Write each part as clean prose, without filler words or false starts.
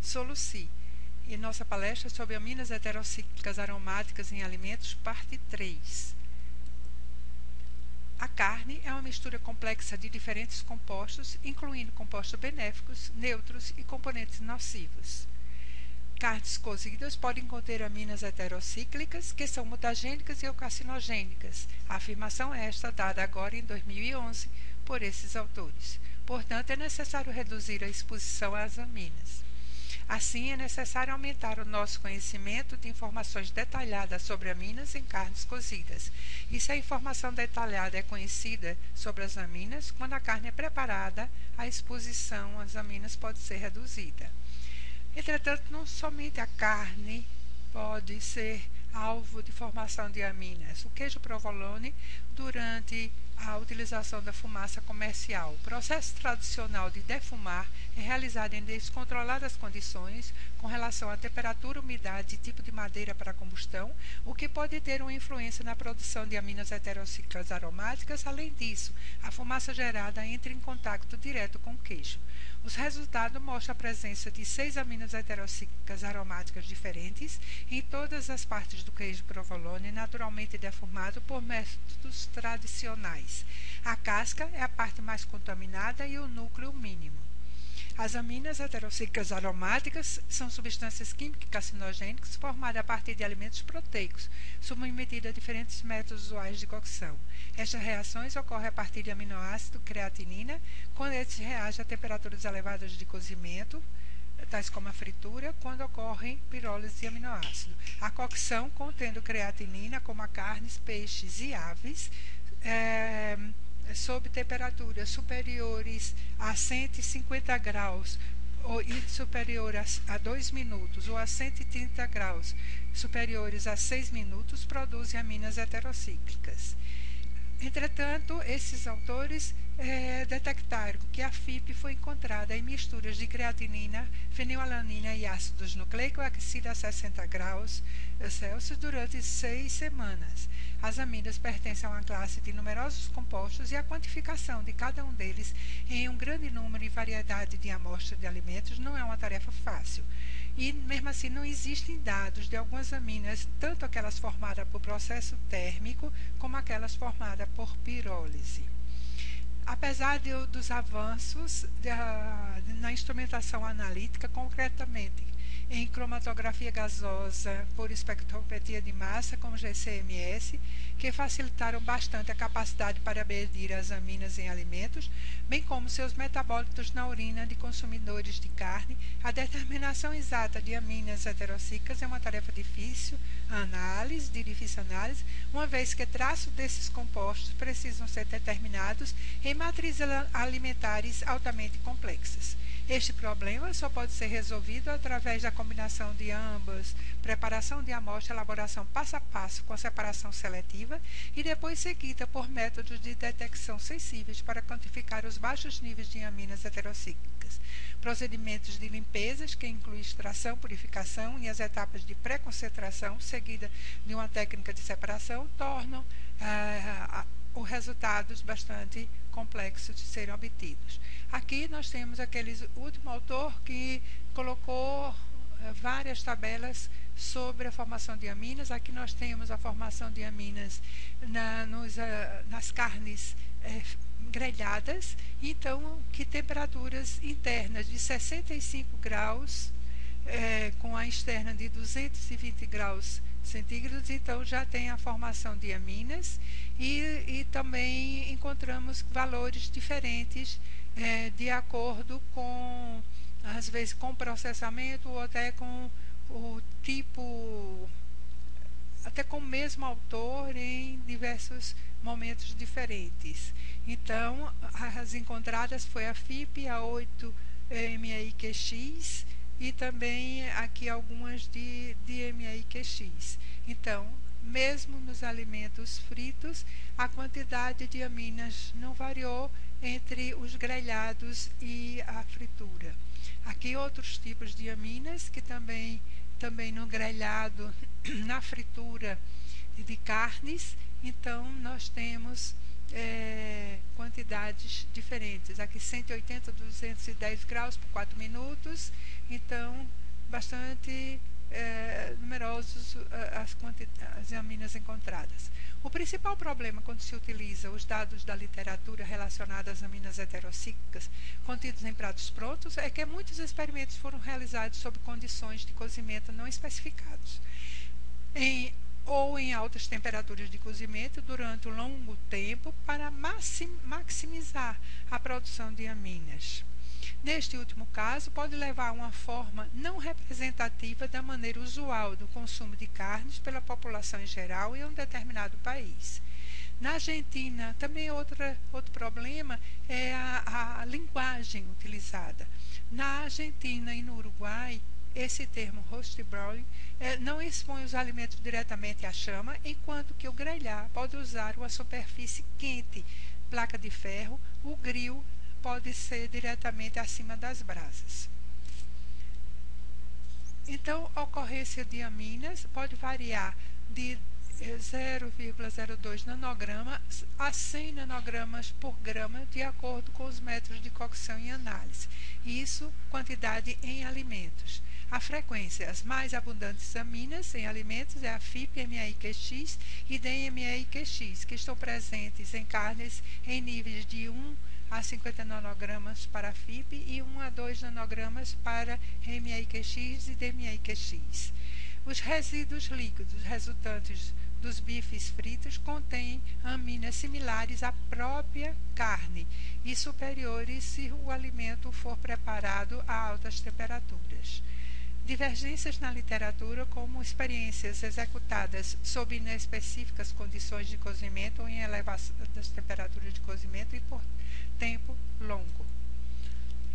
Soluci. E nossa palestra sobre aminas heterocíclicas aromáticas em alimentos, parte 3. A carne é uma mistura complexa de diferentes compostos, incluindo compostos benéficos, neutros e componentes nocivos. Carnes cozidas podem conter aminas heterocíclicas, que são mutagênicas e ou carcinogênicas. A afirmação é esta dada agora em 2011 por esses autores. Portanto, é necessário reduzir a exposição às aminas. Assim, é necessário aumentar o nosso conhecimento de informações detalhadas sobre aminas em carnes cozidas. E se a informação detalhada é conhecida sobre as aminas, quando a carne é preparada, a exposição às aminas pode ser reduzida. Entretanto, não somente a carne pode ser alvo de formação de aminas. O queijo provolone, durante a utilização da fumaça comercial. O processo tradicional de defumar é realizado em descontroladas condições com relação à temperatura, umidade e tipo de madeira para a combustão, o que pode ter uma influência na produção de aminas heterocíclicas aromáticas. Além disso, a fumaça gerada entra em contato direto com o queijo. Os resultados mostram a presença de 6 aminas heterocíclicas aromáticas diferentes em todas as partes do queijo provolone, naturalmente defumado por métodos tradicionais. A casca é a parte mais contaminada e o núcleo mínimo. As aminas heterocíclicas aromáticas são substâncias químicas carcinogênicas formadas a partir de alimentos proteicos, submetidas a diferentes métodos usuais de cocção. Estas reações ocorrem a partir de aminoácido creatinina, quando estes reagem a temperaturas elevadas de cozimento, tais como a fritura, quando ocorrem pirólise de aminoácido. A cocção, contendo creatinina, como a carnes, peixes e aves, sob temperaturas superiores a 150 graus ou superior a 2 minutos ou a 130 graus superiores a 6 minutos, produzem aminas heterocíclicas. Entretanto, esses autores detectaram que a FIP foi encontrada em misturas de creatinina, fenilalanina e ácidos nucleicos aquecidos a 60 graus Celsius durante 6 semanas. As aminas pertencem a uma classe de numerosos compostos e a quantificação de cada um deles em um grande número e variedade de amostras de alimentos não é uma tarefa fácil. E, mesmo assim, não existem dados de algumas aminas, tanto aquelas formadas por processo térmico, como aquelas formadas por pirólise. Apesar dos avanços na instrumentação analítica, concretamente em cromatografia gasosa por espectrometria de massa, como GCMS, que facilitaram bastante a capacidade para medir as aminas em alimentos, bem como seus metabólitos na urina de consumidores de carne, a determinação exata de aminas heterocíclicas é uma tarefa difícil de difícil análise, uma vez que traços desses compostos precisam ser determinados em matrizes alimentares altamente complexas. Este problema só pode ser resolvido através da combinação de ambas, preparação de amostra, elaboração passo a passo com separação seletiva e depois seguida por métodos de detecção sensíveis para quantificar os baixos níveis de aminas heterocíclicas. Procedimentos de limpezas, que incluem extração, purificação e as etapas de pré-concentração, seguida de uma técnica de separação, tornam os resultados bastante complexos de serem obtidos. Aqui nós temos aquele último autor que colocou várias tabelas sobre a formação de aminas. Aqui nós temos a formação de aminas nas carnes grelhadas, então que temperaturas internas de 65 graus com a externa de 220 graus centígrados, então já tem a formação de aminas e também encontramos valores diferentes de acordo com, às vezes, com o processamento ou até com o tipo, até com o mesmo autor em diversos momentos diferentes. Então, as encontradas foi a FIP, a 8-MAIQX e também aqui algumas de MAIQX. Então, mesmo nos alimentos fritos, a quantidade de aminas não variou entre os grelhados e a fritura. Aqui outros tipos de aminas que também no grelhado, na fritura de carnes, então nós temos quantidades diferentes. Aqui 180 a 210 graus por 4 minutos, então bastante numerosos as aminas encontradas. O principal problema quando se utiliza os dados da literatura relacionados às aminas heterocíclicas contidos em pratos prontos é que muitos experimentos foram realizados sob condições de cozimento não especificados, ou em altas temperaturas de cozimento durante um longo tempo para maximizar a produção de aminas. Neste último caso, pode levar a uma forma não representativa da maneira usual do consumo de carnes pela população em geral em um determinado país. Na Argentina, também outro problema é a linguagem utilizada. Na Argentina e no Uruguai, esse termo roast broiling não expõe os alimentos diretamente à chama, enquanto que o grelhar pode usar uma superfície quente, placa de ferro, o grill pode ser diretamente acima das brasas. Então, a ocorrência de aminas pode variar de 0,02 nanograma a 100 nanogramas por grama, de acordo com os métodos de cocção e análise. Isso, quantidade em alimentos. A frequência, as mais abundantes aminas em alimentos é a FIP, MAIQX e DMAIQX, que estão presentes em carnes em níveis de 1 a 50 nanogramas para a FIP e 1 a 2 nanogramas para MAIQX e DMAIQX. Os resíduos líquidos resultantes dos bifes fritos contêm aminas similares à própria carne e superiores se o alimento for preparado a altas temperaturas. Divergências na literatura, como experiências executadas sob inespecíficas condições de cozimento ou em elevadas temperaturas de cozimento e por tempo longo.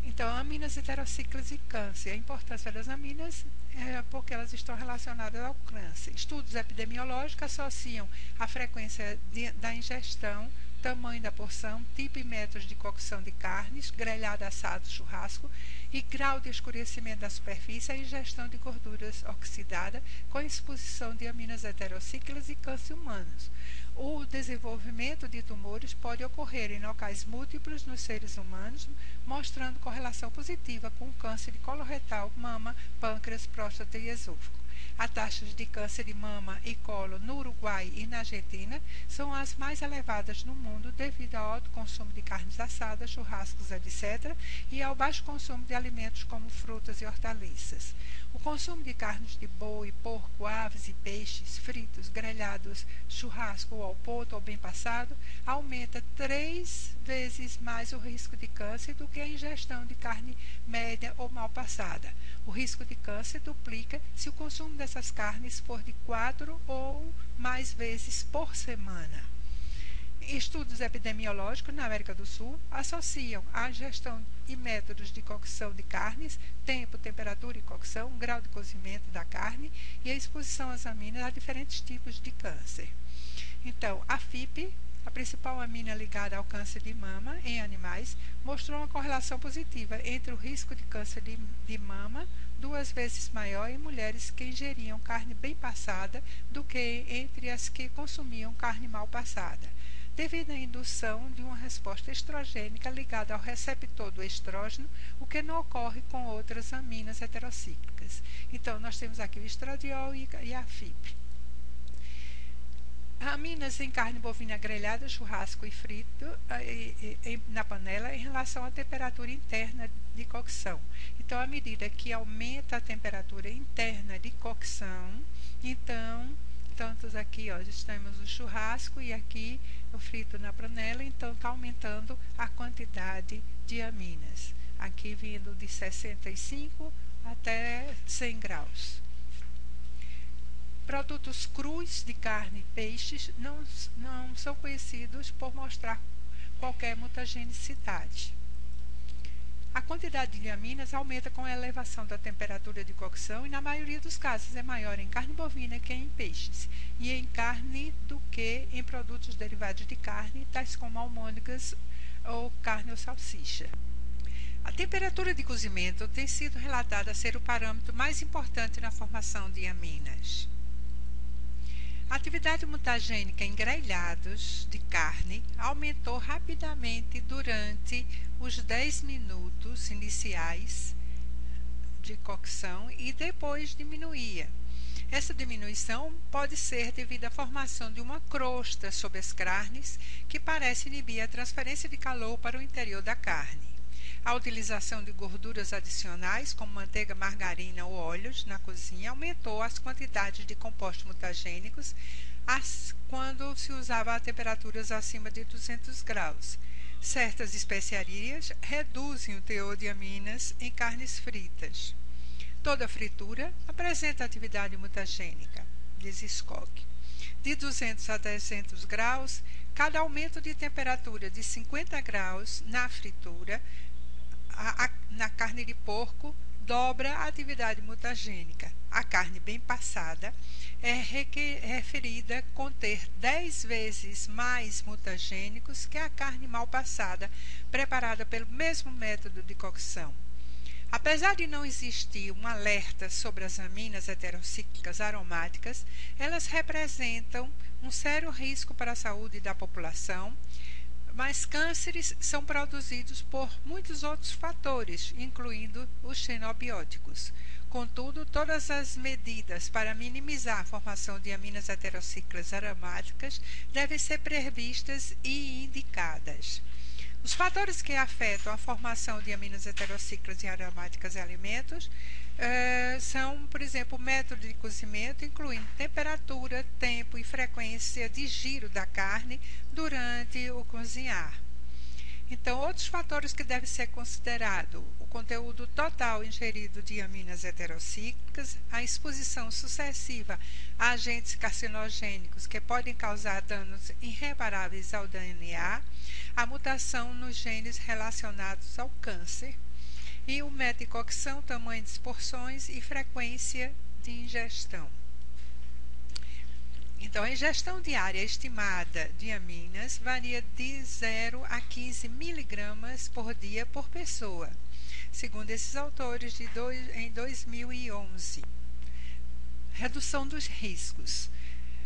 Então, aminas heterocíclicas e câncer. A importância das aminas é porque elas estão relacionadas ao câncer. Estudos epidemiológicos associam a frequência da ingestão, tamanho da porção, tipo e métodos de cocção de carnes, grelhado, assado, churrasco e grau de escurecimento da superfície à ingestão de gorduras oxidadas com exposição de aminas heterocíclicas e câncer humanos. O desenvolvimento de tumores pode ocorrer em locais múltiplos nos seres humanos, mostrando correlação positiva com câncer de coloretal, mama, pâncreas, próstata e esôfago. As taxas de câncer de mama e colo no Uruguai e na Argentina são as mais elevadas no mundo devido ao alto consumo de carnes assadas, churrascos, etc., e ao baixo consumo de alimentos como frutas e hortaliças. O consumo de carnes de boi, porco, aves e peixes fritos, grelhados, churrasco ou ao ponto ou bem passado aumenta 3 vezes mais o risco de câncer do que a ingestão de carne média ou mal passada. O risco de câncer duplica se o consumo dessas carnes for de 4 ou mais vezes por semana. Estudos epidemiológicos na América do Sul associam a ingestão e métodos de cocção de carnes, tempo, temperatura e cocção, grau de cozimento da carne e a exposição às aminas a diferentes tipos de câncer. Então, a FIP, a principal amina ligada ao câncer de mama em animais, mostrou uma correlação positiva entre o risco de câncer de mama 2 vezes maior em mulheres que ingeriam carne bem passada do que entre as que consumiam carne mal passada, devido à indução de uma resposta estrogênica ligada ao receptor do estrógeno, o que não ocorre com outras aminas heterocíclicas. Então, nós temos aqui o estradiol e a FIP. Aminas em carne bovina grelhada, churrasco e frito na panela em relação à temperatura interna de cocção. Então, à medida que aumenta a temperatura interna de cocção, então, tantos aqui, ó, temos o churrasco e aqui o frito na panela, então está aumentando a quantidade de aminas. Aqui vindo de 65 até 100 graus. Produtos crus de carne e peixes não são conhecidos por mostrar qualquer mutagenicidade. A quantidade de aminas aumenta com a elevação da temperatura de cocção e, na maioria dos casos, é maior em carne bovina que em peixes, e em carne do que em produtos derivados de carne, tais como almôndegas ou carne ou salsicha. A temperatura de cozimento tem sido relatada a ser o parâmetro mais importante na formação de aminas. A atividade mutagênica em grelhados de carne aumentou rapidamente durante os 10 minutos iniciais de cocção e depois diminuía. Essa diminuição pode ser devido à formação de uma crosta sobre as carnes que parece inibir a transferência de calor para o interior da carne. A utilização de gorduras adicionais, como manteiga, margarina ou óleos, na cozinha aumentou as quantidades de compostos mutagênicos quando se usava a temperaturas acima de 200 graus. Certas especiarias reduzem o teor de aminas em carnes fritas. Toda fritura apresenta atividade mutagênica, diz Skog. De 200 a 300 graus, cada aumento de temperatura de 50 graus na fritura, na carne de porco, dobra a atividade mutagênica. A carne bem passada é referida conter 10 vezes mais mutagênicos que a carne mal passada, preparada pelo mesmo método de cocção. Apesar de não existir um alerta sobre as aminas heterocíclicas aromáticas, elas representam um sério risco para a saúde da população, mas cânceres são produzidos por muitos outros fatores, incluindo os xenobióticos. Contudo, todas as medidas para minimizar a formação de aminas heterocíclicas aromáticas devem ser previstas e indicadas. Os fatores que afetam a formação de aminas heterocíclicas e aromáticas em alimentos são, por exemplo, o método de cozimento, incluindo temperatura, tempo e frequência de giro da carne durante o cozinhar. Então, outros fatores que devem ser considerados: o conteúdo total ingerido de aminas heterocíclicas, a exposição sucessiva a agentes carcinogênicos que podem causar danos irreparáveis ao DNA, a mutação nos genes relacionados ao câncer, e o método de cocção, tamanho de porções e frequência de ingestão. Então, a ingestão diária estimada de aminas varia de 0 a 15 miligramas por dia por pessoa, segundo esses autores em 2011. Redução dos riscos.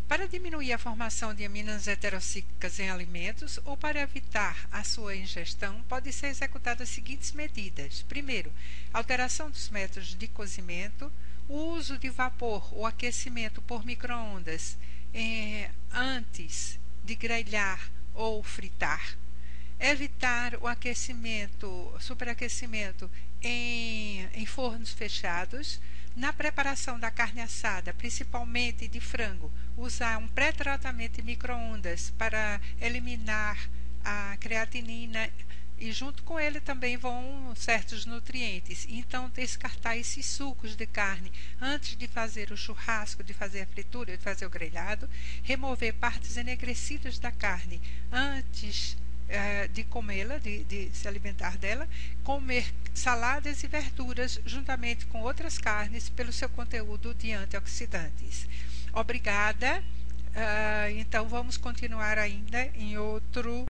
Para diminuir a formação de aminas heterocíclicas em alimentos ou para evitar a sua ingestão, podem ser executadas as seguintes medidas. Primeiro, alteração dos métodos de cozimento, o uso de vapor ou aquecimento por micro-ondas antes de grelhar ou fritar, evitar o superaquecimento em fornos fechados. Na preparação da carne assada, principalmente de frango, usar um pré-tratamento de micro-ondas para eliminar a creatinina e junto com ele também vão certos nutrientes. Então, descartar esses sucos de carne antes de fazer o churrasco, de fazer a fritura, de fazer o grelhado, remover partes enegrecidas da carne antes de comê-la, de se alimentar dela, comer saladas e verduras juntamente com outras carnes pelo seu conteúdo de antioxidantes. Obrigada. Então vamos continuar ainda em outro